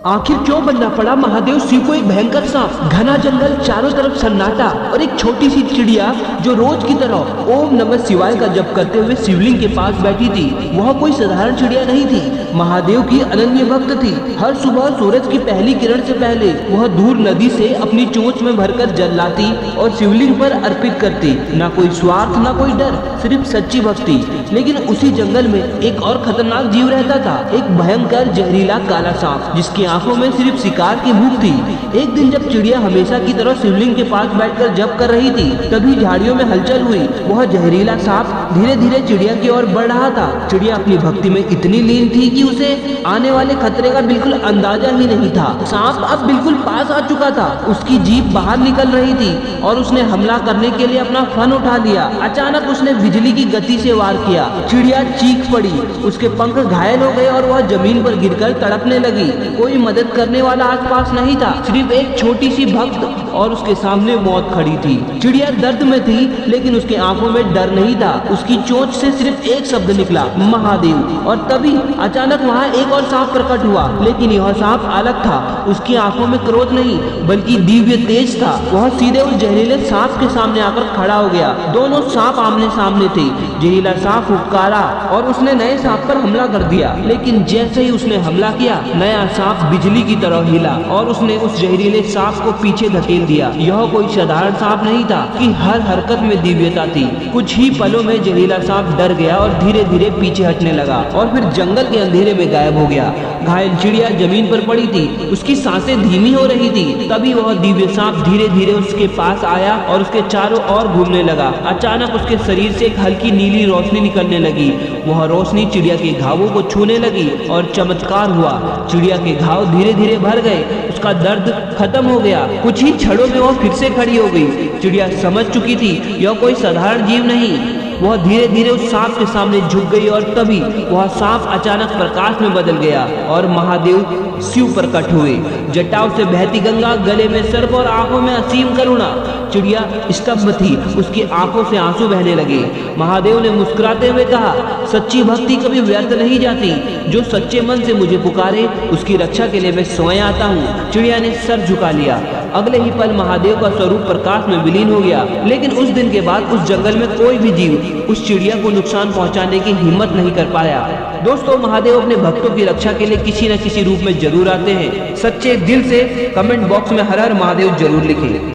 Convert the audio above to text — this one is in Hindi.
आखिर क्यों बनना पड़ा महादेव शिव को एक भयंकर सांप। घना जंगल, चारों तरफ सन्नाटा और एक छोटी सी चिड़िया जो रोज की तरह ओम नमः शिवाय का जप करते हुए शिवलिंग के पास बैठी थी। वह कोई साधारण चिड़िया नहीं थी, महादेव की अनन्य भक्त थी। हर सुबह सूरज की पहली किरण से पहले वह दूर नदी से अपनी चोंच में भरकर जल लाती और शिवलिंग पर अर्पित करती। न कोई स्वार्थ, न कोई डर, सिर्फ सच्ची भक्ति। लेकिन उसी जंगल में एक और खतरनाक जीव रहता था, एक भयंकर जहरीला काला सांप जिसकी आंखों में सिर्फ शिकार की भूख थी। एक दिन जब चिड़िया हमेशा की तरह शिवलिंग के पास बैठकर जप कर रही थी, तभी झाड़ियों में हलचल हुई। वह जहरीला सांप धीरे धीरे चिड़िया की ओर बढ़ रहा था। चिड़िया अपनी भक्ति में इतनी लीन थी कि उसे आने वाले खतरे का बिल्कुल अंदाजा ही नहीं था। सांप अब बिल्कुल पास आ चुका था, उसकी जीभ बाहर निकल रही थी और उसने हमला करने के लिए अपना फन उठा लिया। अचानक उसने बिजली की गति से वार किया। चिड़िया चीख पड़ी, उसके पंख घायल हो गए और वह जमीन पर गिरकर तड़पने लगी। कोई मदद करने वाला आसपास नहीं था, सिर्फ एक छोटी सी भक्त और उसके सामने मौत खड़ी थी। चिड़िया दर्द में थी, लेकिन उसके आंखों में डर नहीं था। उसकी चोंच से सिर्फ एक शब्द निकला, महादेव। और तभी अचानक वहाँ एक और सांप प्रकट हुआ, लेकिन यह सांप अलग था। उसकी आंखों में क्रोध नहीं बल्कि दिव्य तेज था। वह सीधे उस जहरीले सांप के सामने आकर खड़ा हो गया। दोनों सांप आमने सामने थे। जहरीला सांप फुफकारा और उसने नए सांप पर हमला कर दिया। लेकिन जैसे ही उसने हमला किया, नया सांप बिजली की तरह हिला और उसने उस जहरीले सांप को पीछे धकेल दिया। यह कोई साधारण सांप नहीं था कि हर हरकत में दिव्यता थी। कुछ ही पलों में जहरीला सांप डर गया और धीरे धीरे पीछे हटने लगा और फिर जंगल के अंधेरे में गायब हो गया। घायल चिड़िया जमीन पर पड़ी थी, उसकी सांसें धीमी हो रही थी। तभी वह दिव्य सांप धीरे धीरे उसके पास आया और उसके चारों ओर घूमने लगा। अचानक उसके शरीर से एक हल्की नीली रोशनी निकलने लगी। वह रोशनी चिड़िया के घावों को छूने लगी और चमत्कार हुआ। चिड़िया के घाव धीरे धीरे भर गए, उसका दर्द खत्म हो गया। कुछ ही क्षणों में वह फिर से खड़ी हो गई। चिड़िया समझ चुकी थी यह कोई साधारण जीव नहीं। वह धीरे धीरे उस सांप के सामने झुक गई और तभी वह सांप अचानक प्रकाश में बदल गया और महादेव शिव प्रकट हुए। जटाओं से बहती गंगा, गले में सर्प और आंखों में असीम करुणा। चिड़िया स्तब्ध थी, उसकी आंखों से आंसू बहने लगे। महादेव ने मुस्कुराते हुए कहा, सच्ची भक्ति कभी व्यर्थ नहीं जाती। जो सच्चे मन से मुझे पुकारे, उसकी रक्षा के लिए मैं स्वयं आता हूँ। चिड़िया ने सर झुका लिया। अगले ही पल महादेव का स्वरूप प्रकाश में विलीन हो गया। लेकिन उस दिन के बाद उस जंगल में कोई भी जीव उस चिड़िया को नुकसान पहुंचाने की हिम्मत नहीं कर पाया। दोस्तों, महादेव अपने भक्तों की रक्षा के लिए किसी न किसी रूप में जरूर आते हैं। सच्चे दिल से कमेंट बॉक्स में हर हर महादेव जरूर लिखें।